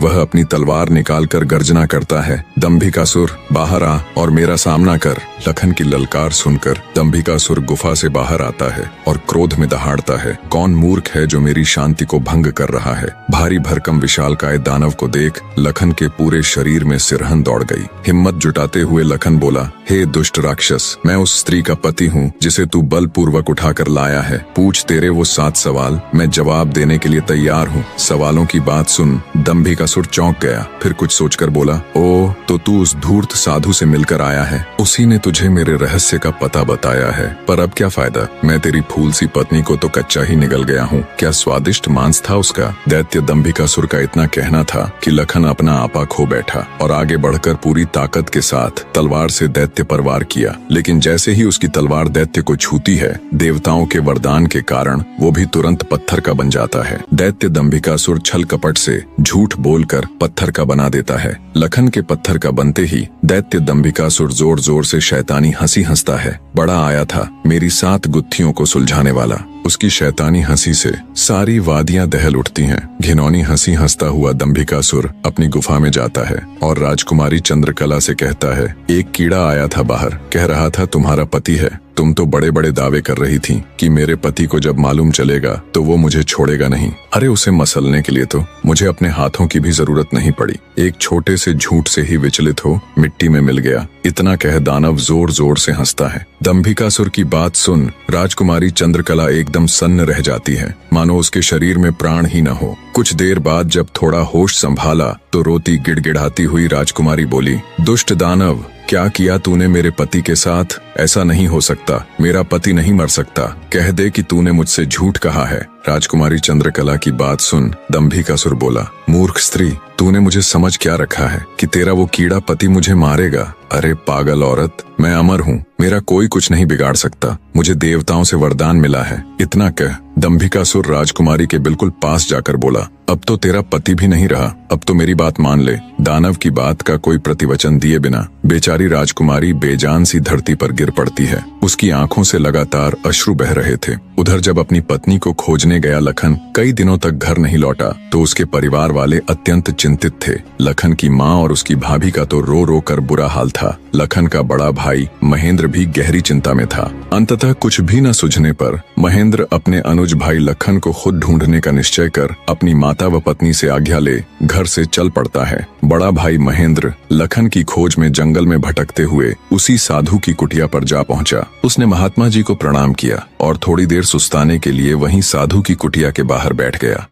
वह अपनी तलवार निकालकर गर्जना करता है, दंभिकासुर बाहर आ और मेरा सामना कर। लखन की ललकार सुनकर दंभिकासुर गुफा से बाहर आता है और क्रोध में दहाड़ता है, कौन मूर्ख है जो मेरी शांति को भंग कर रहा है। भारी भरकम विशालकाय दानव को देख लखन के पूरे शरीर में सिरहन दौड़ गई। हिम्मत जुटाते हुए लखन बोला, हे दुष्ट राक्षस, मैं उस स्त्री का पति हूँ जिसे तू बलपूर्वक उठाकर लाया है। पूछ तेरे वो 7 सवाल, मैं जवाब देने के लिए तैयार हूँ। सवालों की बात सुन दंभिकासुर चौंक गया, फिर कुछ सोचकर बोला, ओ तो तू उस धूर्त साधु से मिलकर आया है, उसी ने तुझे मेरे रहस्य का पता बताया है। पर अब क्या फायदा, मैं तेरी फूल सी पत्नी को तो कच्चा ही निगल गया हूँ। क्या स्वादिष्ट मांस था उसका। दैत्य दंभिकासुर का इतना कहना था कि लखन अपना आपा खो बैठा और आगे बढ़कर पूरी ताकत के साथ तलवार से दैत्य पर वार किया। लेकिन जैसे ही उसकी तलवार दैत्य को छूती है, देवताओं के वरदान के कारण वो भी तुरंत पत्थर का बन जाता है। दैत्य दंभिकासुर छल कपट से झूठ बोलकर पत्थर का बना देता है। लखन के पत्थर का बनते ही दैत्य दंभिकासुर जोर जोर से शैतानी हंसी हंसता है। बड़ा आया था मेरी 7 गुत्थियों को सुलझाने वाला। उसकी शैतानी हंसी से सारी वादियां दहल उठती हैं। घिनौनी हंसी हंसता हुआ दंभिकासुर अपनी गुफा में जाता है और राजकुमारी चंद्रकला से कहता है, एक कीड़ा आया था बाहर, कह रहा था तुम्हारा पति है। तुम तो बड़े बड़े दावे कर रही थी कि मेरे पति को जब मालूम चलेगा तो वो मुझे छोड़ेगा नहीं। अरे उसे मसलने के लिए तो मुझे अपने हाथों की भी जरूरत नहीं पड़ी। एक छोटे से झूठ से ही विचलित हो मिट्टी में मिल गया। इतना कह दानव जोर जोर से हंसता है। दंभिकासुर की बात सुन राजकुमारी चंद्रकला एकदम सन्न रह जाती है, मानो उसके शरीर में प्राण ही न हो। कुछ देर बाद जब थोड़ा होश संभाला तो रोती गिड़गिड़ाती हुई राजकुमारी बोली, दुष्ट दानव, क्या किया तूने मेरे पति के साथ। ऐसा नहीं हो सकता, मेरा पति नहीं मर सकता। कह दे कि तूने मुझसे झूठ कहा है। राजकुमारी चंद्रकला की बात सुन दंभिकासुर बोला, मूर्ख स्त्री, तूने मुझे समझ क्या रखा है कि तेरा वो कीड़ा पति मुझे मारेगा। अरे पागल औरत, मैं अमर हूँ, मेरा कोई कुछ नहीं बिगाड़ सकता। मुझे देवताओं से वरदान मिला है। इतना कह दंभिकासुर राजकुमारी के बिल्कुल पास जाकर बोला, अब तो तेरा पति भी नहीं रहा, अब तो मेरी बात मान ले। दानव की बात का कोई प्रतिवचन दिए बिना बेचारी राजकुमारी बेजान सी धरती पर गिर पड़ती है। उसकी आंखों से लगातार अश्रु बह रहे थे। उधर जब अपनी पत्नी को खोजने गया लखन कई दिनों तक घर नहीं लौटा तो उसके परिवार वाले अत्यंत चिंतित थे। लखन की माँ और उसकी भाभी का तो रो रो कर बुरा हाल था। लखन का बड़ा भाई महेंद्र भी गहरी चिंता में था। अंततः कुछ भी न सूझने पर महेंद्र अपने अनुज भाई लखन को खुद ढूंढने का निश्चय कर अपनी माता व पत्नी से आज्ञा ले घर से चल पड़ता है। बड़ा भाई महेंद्र लखन की खोज में जंगल में भटकते हुए उसी साधु की कुटिया पर जा पहुंचा। उसने महात्मा जी को प्रणाम किया और थोड़ी देर सुस्ताने के लिए वहीं साधु की कुटिया के बाहर बैठ गया।